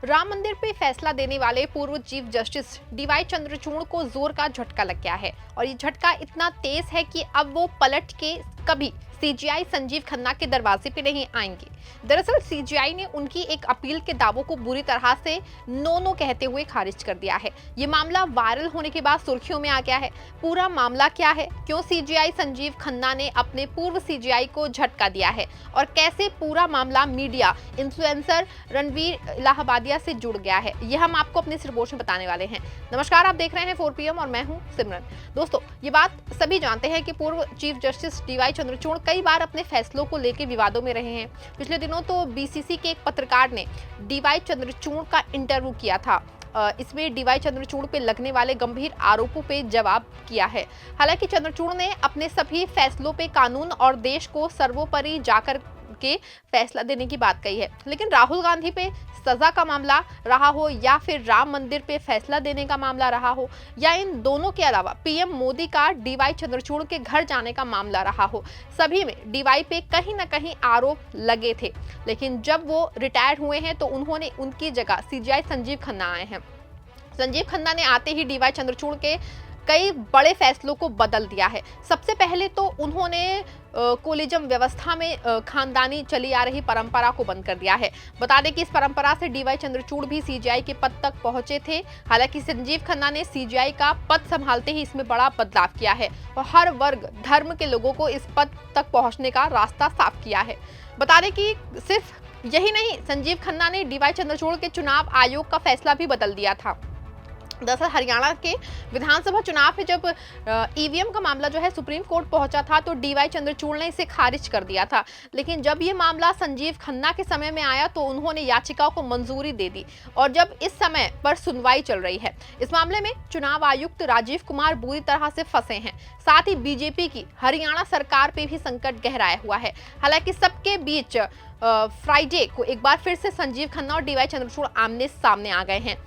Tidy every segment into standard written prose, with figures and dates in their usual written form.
राम मंदिर पे फैसला देने वाले पूर्व चीफ जस्टिस डीवाई चंद्रचूड़ को जोर का झटका लग गया है और ये झटका इतना तेज है कि अब वो पलट के कभी सीजीआई संजीव खन्ना के दरवाजे पे नहीं आएंगे। दरअसल सीजीआई ने उनकी एक अपील के दावों को बुरी तरह से नो कहते हुए खारिज कर दिया है। ये मामला वायरल होने के बाद सुर्खियों में आ गया है। पूरा मामला क्या है, क्यों सीजीआई संजीव खन्ना ने अपने पूर्व सीजीआई को झटका दिया है और कैसे पूरा मामला मीडिया इन्फ्लुएंसर रणवीर इलाहाबादिया से जुड़ गया है, ये हम आपको अपने इस रिपोर्ट में बताने वाले हैं। नमस्कार, आप देख रहे हैं 4 PM और मैं हूं सिमरन। दोस्तों, ये बात सभी जानते हैं कि पूर्व चीफ जस्टिस डीवाई चंद्रचूड़ कई बार अपने फैसलों को लेकर विवादों में रहे हैं। पिछले दिनों तो बीसीसी के एक पत्रकार ने डीवाई चंद्रचूड़ का इंटरव्यू किया था। इसमें डीवाई चंद्रचूड़ पे लगने वाले गंभीर आरोपों पे जवाब किया है। हालांकि चंद्रचूड़ ने अपने सभी फैसलों पे कानून और देश को सर्वोपरि जाकर के फैसला देने की बात कही है, लेकिन राहुल गांधी पे सजा का मामला रहा हो या फिर राम मंदिर पे फैसला देने का मामला रहा हो या इन दोनों के अलावा पीएम मोदी का डीवाई चंद्रचूड़ के घर जाने का मामला रहा हो, सभी में डीवाई पे कहीं ना कहीं आरोप लगे थे। लेकिन जब वो रिटायर हुए हैं तो उन्होंने उनकी जगह सीजीआई संजीव खन्ना आए हैं। संजीव खन्ना ने आते ही डीवाई चंद्रचूड़ के कई बड़े फैसलों को बदल दिया है। सबसे पहले तो उन्होंने कोलिजम व्यवस्था में खानदानी चली आ रही परंपरा को बंद कर दिया है। बता दें कि इस परंपरा से डीवाई चंद्रचूड़ भी सीजीआई के पद तक पहुंचे थे। हालांकि संजीव खन्ना ने सीजीआई का पद संभालते ही इसमें बड़ा बदलाव किया है और हर वर्ग धर्म के लोगों को इस पद तक पहुंचने का रास्ता साफ किया है। बता दें कि सिर्फ यही नहीं, संजीव खन्ना ने डीवाई चंद्रचूड़ के चुनाव आयोग का फैसला भी बदल दिया था। दरअसल हरियाणा के विधानसभा चुनाव में जब ईवीएम का मामला जो है सुप्रीम कोर्ट पहुंचा था तो डीवाई चंद्रचूड़ ने इसे खारिज कर दिया था। लेकिन जब ये मामला संजीव खन्ना के समय में आया तो उन्होंने याचिकाओं को मंजूरी दे दी और जब इस समय पर सुनवाई चल रही है। इस मामले में चुनाव आयुक्त राजीव कुमार बुरी तरह से फंसे हैं। साथ ही बीजेपी की हरियाणा सरकार पे भी संकट गहराया हुआ है। हालांकि सबके बीच फ्राइडे को एक बार फिर से संजीव खन्ना और डीवाई चंद्रचूड़ आमने सामने आ गए हैं।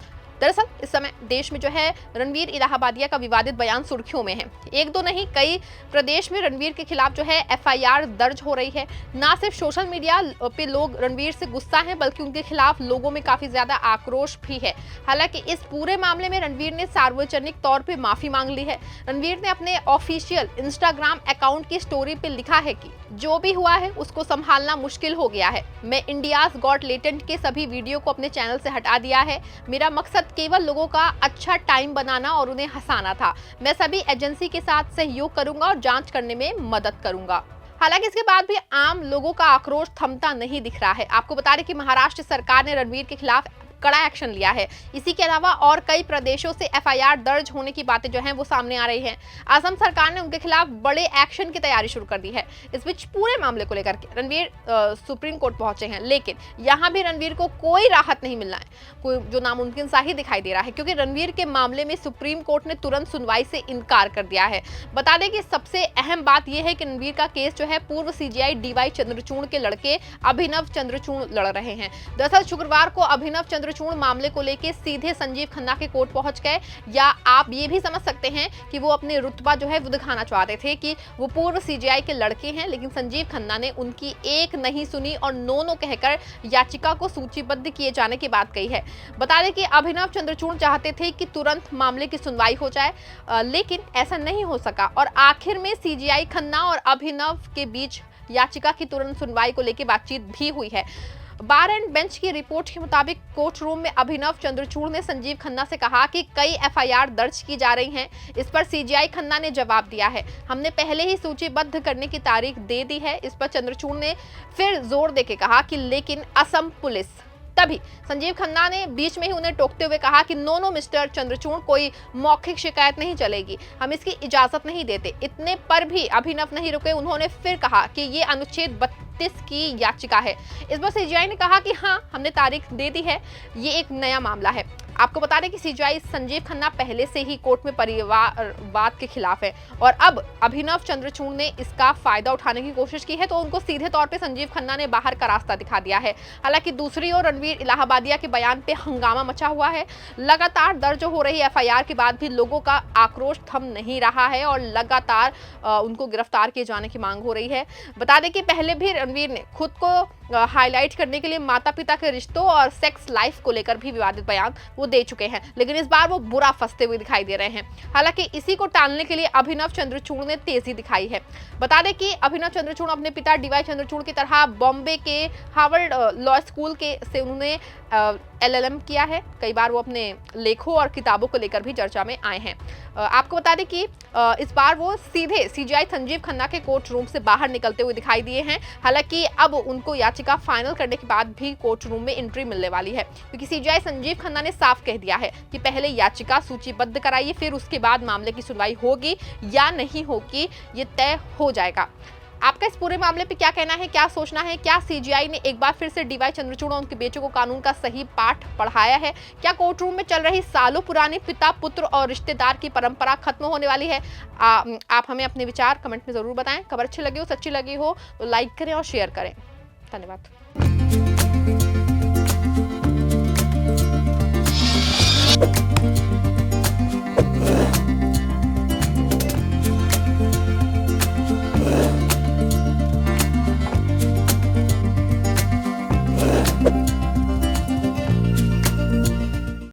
दरअसल इस समय देश में जो है रणवीर इलाहाबादिया का विवादित बयान सुर्खियों में है। एक दो नहीं, कई प्रदेश में रणवीर के खिलाफ जो है एफआईआर दर्ज हो रही है। ना सिर्फ सोशल मीडिया पे लोग रणवीर से गुस्सा हैं, बल्कि उनके खिलाफ लोगों में काफी ज्यादा आक्रोश भी है। हालांकि इस पूरे मामले में रणवीर ने सार्वजनिक तौर पर माफी मांग ली है। रणवीर ने अपने ऑफिशियल इंस्टाग्राम अकाउंट की स्टोरी पे लिखा है कि जो भी हुआ है उसको संभालना मुश्किल हो गया है। मैं इंडियाज गॉट लेटेंट के सभी वीडियो को अपने चैनल से हटा दिया है। मेरा मकसद केवल लोगों का अच्छा टाइम बनाना और उन्हें हंसाना था। मैं सभी एजेंसी के साथ सहयोग करूंगा और जांच करने में मदद करूंगा। हालांकि इसके बाद भी आम लोगों का आक्रोश थमता नहीं दिख रहा है। आपको बता दें कि महाराष्ट्र सरकार ने रणवीर के खिलाफ कड़ा एक्शन लिया है। इसी के अलावा और कई प्रदेशों से एफआईआर दर्ज होने की बातें जो हैं वो सामने आ रही हैं। असम सरकार ने उनके खिलाफ बड़े एक्शन की तैयारी शुरू कर दी है। इस बीच पूरे मामले को लेकर के रणवीर सुप्रीम कोर्ट पहुंचे हैं, लेकिन यहां भी रणवीर को कोई राहत नहीं मिलना है, कोई जो नामुमकिन सा ही दिखाई दे रहा है, क्योंकि रणवीर के मामले में सुप्रीम कोर्ट ने तुरंत सुनवाई से इनकार कर दिया है। बता दें कि सबसे अहम बात यह है कि रणवीर का केस जो है पूर्व सीजीआई डीवाई चंद्रचूड़ के लड़के अभिनव चंद्रचूड़ लड़ रहे हैं। दरअसल शुक्रवार को अभिनव चंद्रचूड़ मामले को लेकर सीधे संजीव खन्ना के कोर्ट पहुंच गए, या आप ये भी समझ सकते हैं कि वो अपने रुतबा जो है वो दिखाना चाहते थे कि वो पूर्व सीजीआई के लड़के हैं। लेकिन संजीव खन्ना ने उनकी एक नहीं सुनी और नो कहकर याचिका को सूचीबद्ध किए जाने की बात कही है। बता दें कि अभिनव चंद्रचूड़ चाहते थे कि तुरंत मामले की सुनवाई हो जाए, लेकिन ऐसा नहीं हो सका और आखिर में सीजीआई खन्ना और अभिनव के बीच याचिका की तुरंत सुनवाई को लेकर बातचीत भी हुई है। बार एंड बेंच की रिपोर्ट के मुताबिक कोर्ट रूम में अभिनव चंद्रचूड़ ने संजीव खन्ना से कहा कि कई एफआईआर दर्ज की जा रही हैं। इस पर सीजीआई खन्ना ने जवाब दिया है, हमने पहले ही सूचीबद्ध करने की तारीख दे दी है। इस पर चंद्रचूड़ ने फिर जोर देके कहा कि लेकिन असम पुलिस। तभी संजीव खन्ना ने बीच में ही उन्हें टोकते हुए कहा कि नो मिस्टर चंद्रचूड़, कोई मौखिक शिकायत नहीं चलेगी, हम इसकी इजाजत नहीं देते। इतने पर भी अभिनव नहीं रुके। उन्होंने फिर कहा कि ये अनुच्छेद 32 की याचिका है। इस पर सीजीआई ने कहा कि हाँ, हमने तारीख दे दी है, ये एक नया मामला है। आपको बता दें कि सीजीआई संजीव खन्ना पहले से ही कोर्ट में परिवारवाद के खिलाफ है और अब अभिनव चंद्रचूड़ ने इसका फायदा उठाने की कोशिश की है, तो उनको सीधे तौर पे संजीव खन्ना ने बाहर का रास्ता दिखा दिया है। हालांकि दूसरी ओर रणवीर इलाहाबादिया के बयान पे हंगामा मचा हुआ है। लगातार दर्ज हो रही एफआईआर के बाद भी लोगों का आक्रोश थम नहीं रहा है और लगातार उनको गिरफ्तार किए जाने की मांग हो रही है। बता दें कि पहले भी रणवीर ने खुद को हाईलाइट करने के लिए माता पिता के रिश्तों और सेक्स लाइफ को लेकर भी विवादित बयान वो दे चुके हैं, लेकिन इस बार वो बुरा फंसते हुए दिखाई दे रहे हैं। हालांकि इसी को टालने के लिए अभिनव चंद्रचूड़ ने तेजी दिखाई है। बता दें कि अभिनव चंद्रचूड़ अपने पिता डीवाई चंद्रचूड़ की तरह बॉम्बे के हार्वर्ड लॉ स्कूल के से उन्होंने LLM किया है। कई बार वो अपने लेखों और किताबों को लेकर भी चर्चा में आए हैं। आपको बता दें कि इस बार वो सीधे CGI संजीव खन्ना के कोर्ट रूम से बाहर निकलते हुए दिखाई दिए हैं। हालांकि अब उनको याचिका फाइनल करने के बाद भी कोर्ट रूम में एंट्री मिलने वाली है, क्योंकि CGI संजीव खन्ना ने साफ कह दिया है कि पहले याचिका सूचीबद्ध कराइए, फिर उसके बाद मामले की सुनवाई होगी या नहीं होगी ये तय हो जाएगा। आपका इस पूरे मामले पे क्या कहना है, क्या सोचना है? क्या CGI ने एक बार फिर से डीवाई चंद्रचूड़ और उनके बेटे को कानून का सही पाठ पढ़ाया है? क्या कोर्ट रूम में चल रही सालों पुरानी पिता पुत्र और रिश्तेदार की परंपरा खत्म होने वाली है? आप हमें अपने विचार कमेंट में जरूर बताएं। खबर अच्छी लगी हो, सच्ची लगी हो तो लाइक करें और शेयर करें। धन्यवाद।